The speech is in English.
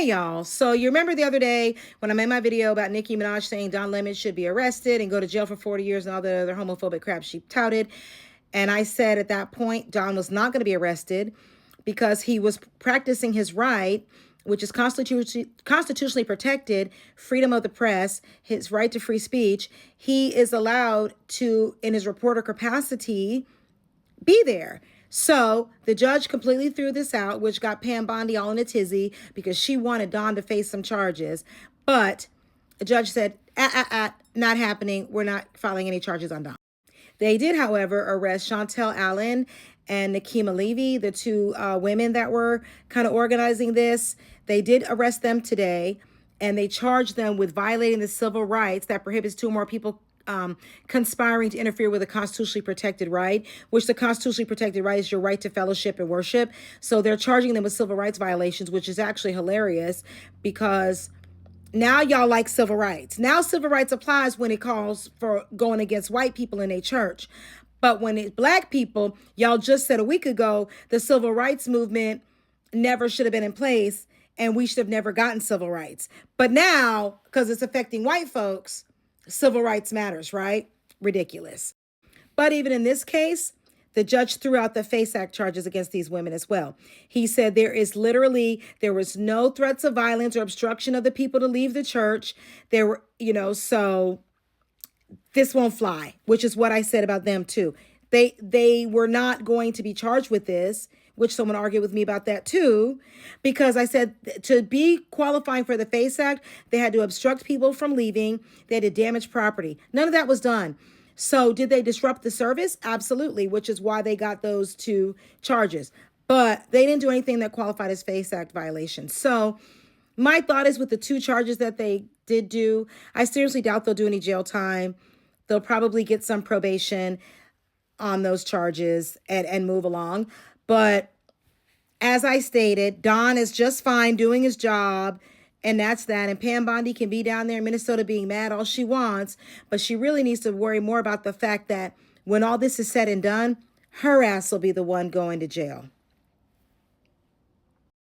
Hey y'all, so you remember the other day when I made my video about Nicki Minaj saying Don Lemon should be arrested and go to jail for 40 years and all the other homophobic crap she touted. And I said at that point, Don was not going to be arrested because he was practicing his right, which is constitutionally protected, freedom of the press, his right to free speech. He is allowed to, in his reporter capacity, be there. So the judge completely threw this out, which got Pam Bondi all in a tizzy because she wanted Don to face some charges. But the judge said, not happening. We're not filing any charges on Don. They did, however, arrest Chantel Allen and Nikema Levy, the two women that were kind of organizing this. They did arrest them today, and they charged them with violating the civil rights that prohibits two or more people conspiring to interfere with a constitutionally protected right, which the constitutionally protected right is your right to fellowship and worship. So they're charging them with civil rights violations, which is actually hilarious because now y'all like civil rights. Now civil rights applies when it calls for going against white people in a church. But when it's black people, y'all just said a week ago, the civil rights movement never should have been in place and we should have never gotten civil rights. But now, because it's affecting white folks, civil rights matters, right? Ridiculous. But even in this case, the judge threw out the FACE Act charges against these women as well. He said there was no threats of violence or obstruction of the people to leave the church. There were, so this won't fly, which is what I said about them too. They were not going to be charged with this, which someone argued with me about that too, because I said to be qualifying for the FACE Act, they had to obstruct people from leaving. They had to damage property. None of that was done. So did they disrupt the service? Absolutely, which is why they got those two charges. But they didn't do anything that qualified as FACE Act violations. So my thought is with the two charges that they did do, I seriously doubt they'll do any jail time. They'll probably get some probation on those charges and move along. But as I stated, Don is just fine doing his job, and that's that. And Pam Bondi can be down there in Minnesota being mad all she wants, but she really needs to worry more about the fact that when all this is said and done, her ass will be the one going to jail.